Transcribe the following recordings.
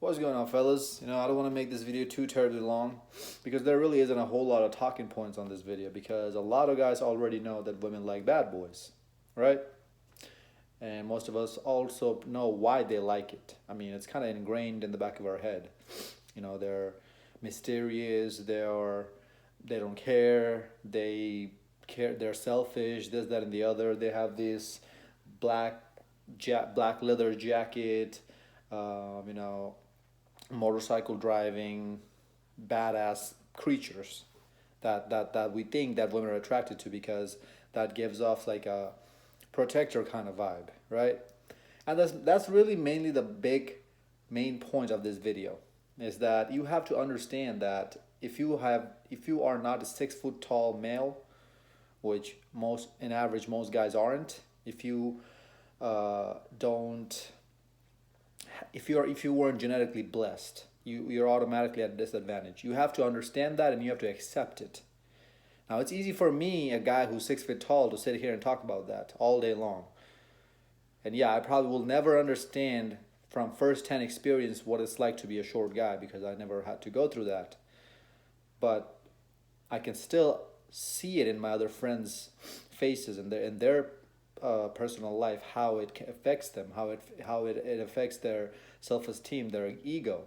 What's going on, fellas? I don't want to make this video too terribly long because there really isn't a whole lot of talking points on this video because a lot of guys already know that women like bad boys, right? And most of us also know why they like it. I mean, it's kind of ingrained in the back of our head. They're mysterious, they don't care, they're selfish, this, that, and the other. They have this black black leather jacket, you know, motorcycle driving, badass creatures that we think that women are attracted to because that gives off like a protector kind of vibe, right? And that's really mainly the main point of this video is that you have to understand that if you are not a 6 foot tall male, which most in average most guys aren't, if you don't if you weren't genetically blessed, you're automatically at a disadvantage. You have to understand that and you have to accept it. Now it's easy for me, a guy who's 6 foot tall, to sit here and talk about that all day long. And yeah, I probably will never understand from first-hand experience what it's like to be a short guy because I never had to go through that. But I can still see it in my other friends' faces and their personal life, how it affects them, how it affects their self-esteem, their ego,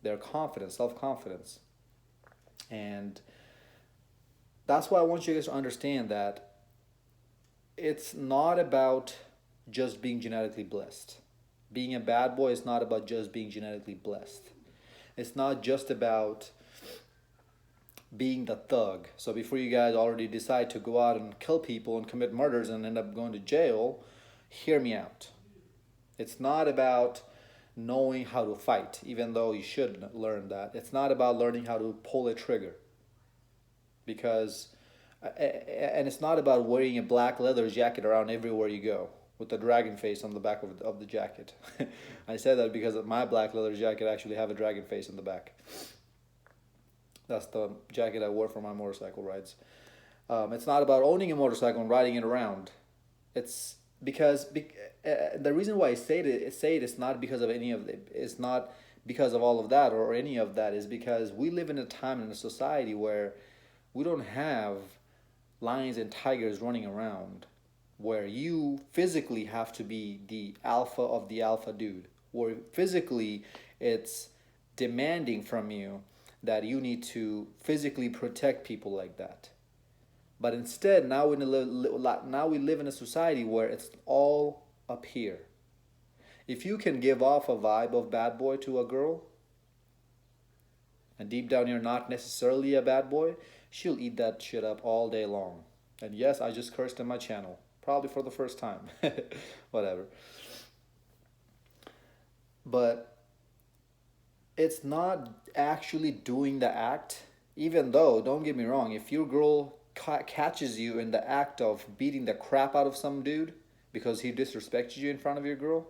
their confidence, self-confidence. And that's why I want you guys to understand that it's not about just being genetically blessed. Being a bad boy is not about just being genetically blessed. It's not just about being the thug. So before you guys already decide to go out and kill people and commit murders and end up going to jail, hear me out. It's not about knowing how to fight, even though you should learn that. It's not about learning how to pull a trigger. Because, and it's not about wearing a black leather jacket around everywhere you go with the dragon face on the back of the jacket. I said that because my black leather jacket actually have a dragon face on the back. That's the jacket I wore for my motorcycle rides. It's not about owning a motorcycle and riding it around. It's because the reason why I say it is not because of any of it. It's not because of all of that or any of that. Is because we live in a time in a society where we don't have lions and tigers running around, where you physically have to be the alpha of the alpha dude, where physically it's demanding from you that you need to physically protect people like that. But instead, now we live in a society where it's all up here. If you can give off a vibe of bad boy to a girl, and deep down you're not necessarily a bad boy, she'll eat that shit up all day long. And yes, I just cursed in my channel, probably for the first time. Whatever. But it's not actually doing the act, even though, don't get me wrong, if your girl catches you in the act of beating the crap out of some dude because he disrespected you in front of your girl,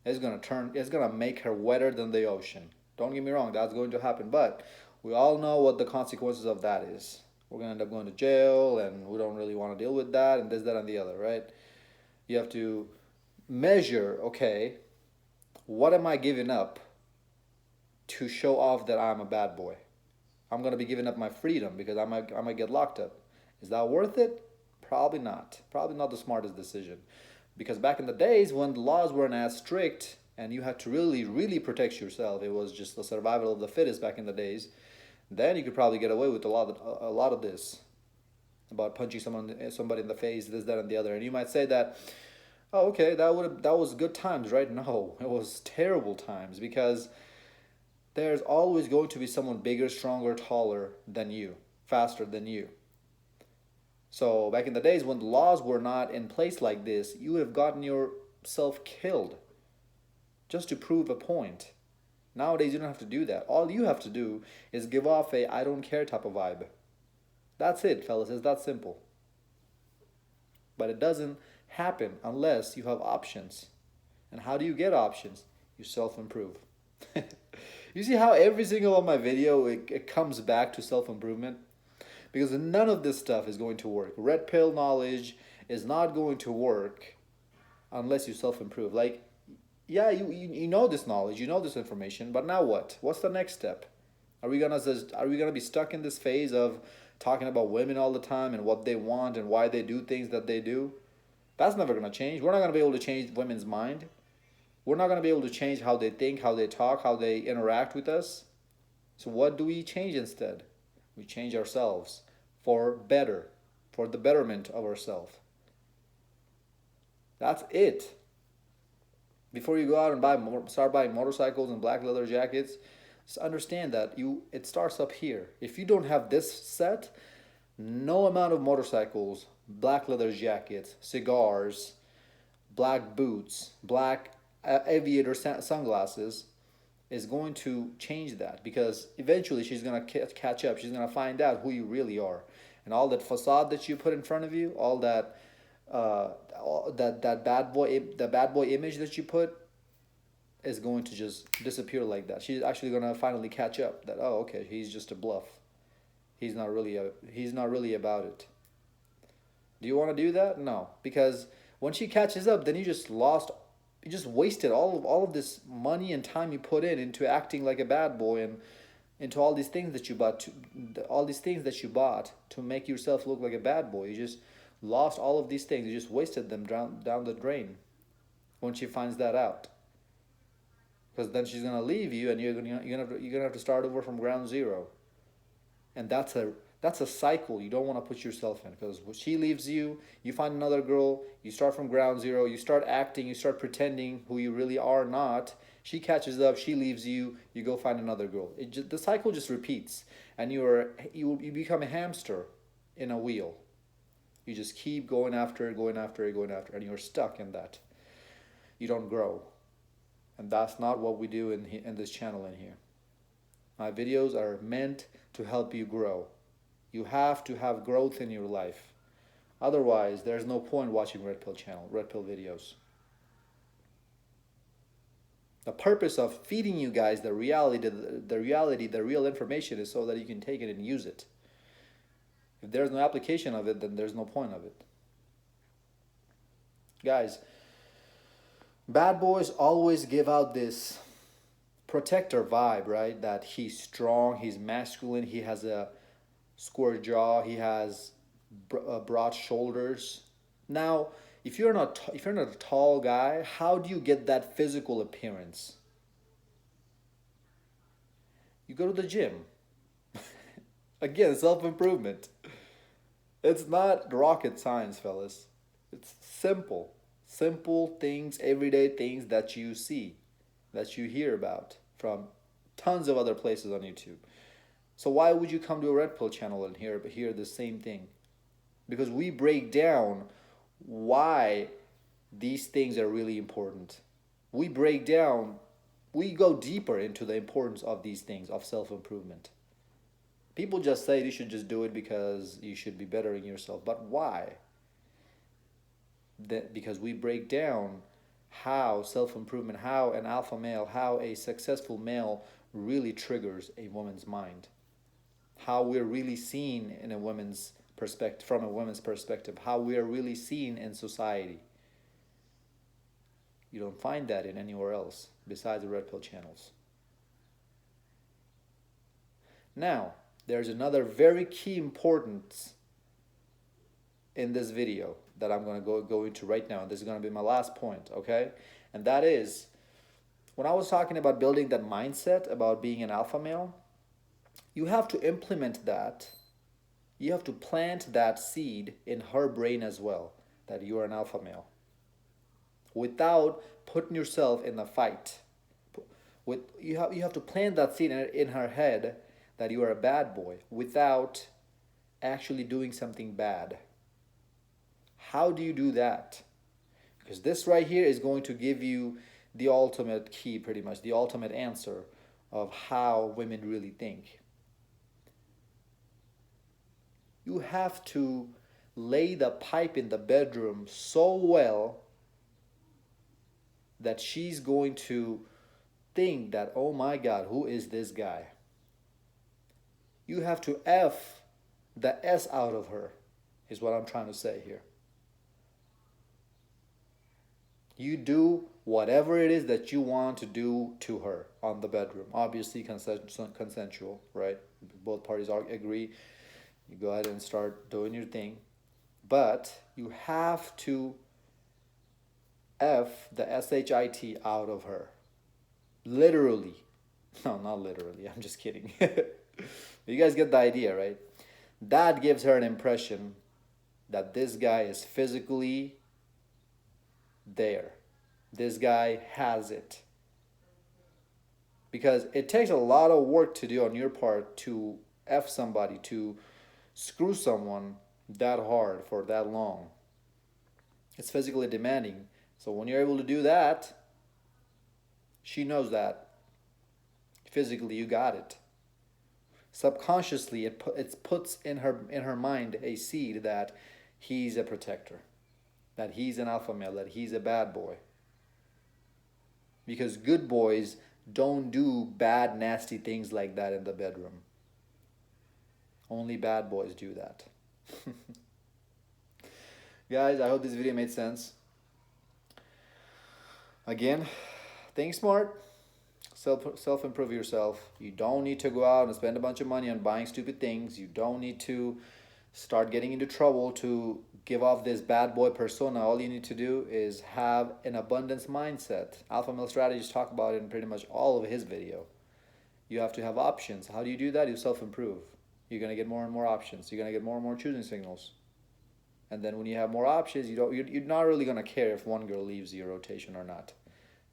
it's gonna make her wetter than the ocean. Don't get me wrong, that's going to happen, but we all know what the consequences of that is. We're gonna end up going to jail and we don't really want to deal with that and this, that, and the other, right? You have to measure, okay, what am I giving up to show off that I'm a bad boy? I'm going to be giving up my freedom because I might get locked up. Is that worth it? Probably not. Probably not the smartest decision. Because back in the days when the laws weren't as strict and you had to really, really protect yourself, it was just the survival of the fittest back in the days, then you could probably get away with a lot of this about punching somebody in the face, this, that, and the other. And you might say that, oh, okay, that was good times, right? No, it was terrible times because there's always going to be someone bigger, stronger, taller than you, faster than you. So back in the days when the laws were not in place like this, you would have gotten yourself killed just to prove a point. Nowadays you don't have to do that. All you have to do is give off a I don't care type of vibe. That's it, fellas. It's that simple. But it doesn't happen unless you have options. And how do you get options? You self-improve. You see how every single of my video it comes back to self-improvement? Because none of this stuff is going to work. Red pill knowledge is not going to work unless you self-improve. Like, Yeah, you know this knowledge, you know this information, but now what? What's the next step? Are we gonna be stuck in this phase of talking about women all the time and what they want and why they do things that they do? That's never gonna change. We're not gonna be able to change women's mind. We're not gonna be able to change how they think, how they talk, how they interact with us. So what do we change instead? We change ourselves for better, for the betterment of ourselves. That's it. Before you go out and start buying motorcycles and black leather jackets, just understand that it starts up here. If you don't have this set, no amount of motorcycles, black leather jackets, cigars, black boots, black aviator sunglasses is going to change that, because eventually she's going to catch up. She's going to find out who you really are. And all that facade that you put in front of you, uh, that bad boy image that you put is going to just disappear like that. She's actually going to finally catch up that, oh, okay, he's just a bluff. He's not really about it. Do you want to do that? No, because when she catches up, then you just wasted all of this money and time you put in into acting like a bad boy and into all these things that you bought to make yourself look like a bad boy. You just lost all of these things. You just wasted them down the drain when she finds that out. Because then she's gonna leave you, and you're gonna have to start over from ground zero, and that's a cycle you don't want to put yourself in. Because when she leaves you, you find another girl, you start from ground zero, you start acting, you start pretending who you really are not. She catches up, she leaves you, you go find another girl. The cycle just repeats, and you become a hamster in a wheel. You just keep going after it, going after it, going after it, and you're stuck in that. You don't grow. And that's not what we do in this channel in here. My videos are meant to help you grow. You have to have growth in your life. Otherwise, there's no point watching Red Pill channel, Red Pill videos. The purpose of feeding you guys the real information is so that you can take it and use it. If there's no application of it, then there's no point of it. Guys, bad boys always give out this protector vibe, right? That he's strong, he's masculine, he has a square jaw, he has broad shoulders. Now, if you're not a tall guy, how do you get that physical appearance? You go to the gym. Again, self-improvement. It's not rocket science, fellas. It's simple. Simple things, everyday things that you see, that you hear about from tons of other places on YouTube. So why would you come to a Red Pill channel and hear the same thing? Because we break down why these things are really important. We go deeper into the importance of these things, of self-improvement. People just say you should just do it because you should be bettering yourself. But why? Because we break down how self-improvement, how an alpha male, how a successful male really triggers a woman's mind. How we're really seen in a woman's perspective, from a woman's perspective, how we are really seen in society. You don't find that in anywhere else besides the Red Pill channels. Now, there's another very key importance in this video that I'm going to go into right now. This is going to be my last point, okay? And that is, when I was talking about building that mindset about being an alpha male, you have to implement that. You have to plant that seed in her brain as well, that you are an alpha male, without putting yourself in the fight. You have to plant that seed in her head that you are a bad boy without actually doing something bad. How do you do that? Because this right here is going to give you the ultimate key, pretty much, the ultimate answer of how women really think. You have to lay the pipe in the bedroom so well that she's going to think that, oh my God, who is this guy? You have to F the S out of her, is what I'm trying to say here. You do whatever it is that you want to do to her on the bedroom. Obviously, consensual, right? Both parties agree. You go ahead and start doing your thing. But you have to F the SHIT out of her. Literally. No, not literally. I'm just kidding. You guys get the idea, right? That gives her an impression that this guy is physically there. This guy has it. Because it takes a lot of work to do on your part to F somebody, to screw someone that hard for that long. It's physically demanding. So when you're able to do that, she knows that physically you got it. Subconsciously, it puts in her mind a seed that he's a protector, that he's an alpha male, that he's a bad boy. Because good boys don't do bad, nasty things like that in the bedroom. Only bad boys do that. Guys, I hope this video made sense. Again, think smart. Self-improve yourself. You don't need to go out and spend a bunch of money on buying stupid things. You don't need to start getting into trouble to give off this bad boy persona. All you need to do is have an abundance mindset. Alpha Male Strategies talk about it in pretty much all of his video. You have to have options. How do you do that? You self-improve. You're going to get more and more options. You're going to get more and more choosing signals. And then when you have more options, you're not really going to care if one girl leaves your rotation or not.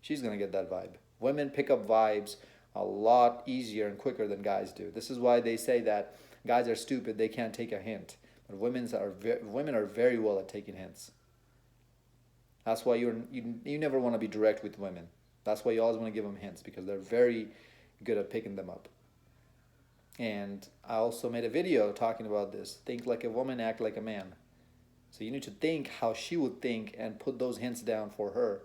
She's going to get that vibe. Women pick up vibes a lot easier and quicker than guys do. This is why they say that guys are stupid, they can't take a hint. But women are very well at taking hints. That's why you never want to be direct with women. That's why you always want to give them hints, because they're very good at picking them up. And I also made a video talking about this. Think like a woman, act like a man. So you need to think how she would think and put those hints down for her.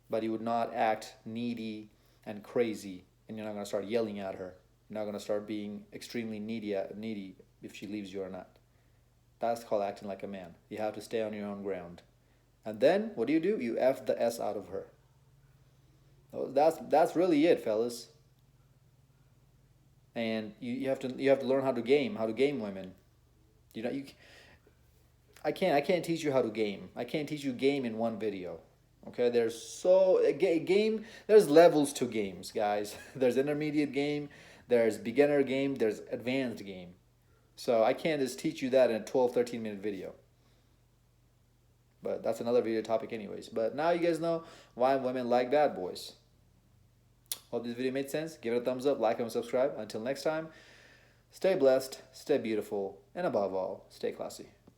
But you would not act needy and crazy, and you're not going to start yelling at her. You're not going to start being extremely needy if she leaves you or not. That's called acting like a man. You have to stay on your own ground. And then, what do? You F the S out of her. That's really it, fellas. And you have to learn how to game women. I can't teach you how to game. I can't teach you game in one video. Okay, there's levels to games, guys. There's intermediate game, there's beginner game, there's advanced game. So I can't just teach you that in a 12-13 minute video. But that's another video topic anyways. But now you guys know why women like bad boys. Hope this video made sense. Give it a thumbs up, like, and subscribe. Until next time, stay blessed, stay beautiful, and above all, stay classy.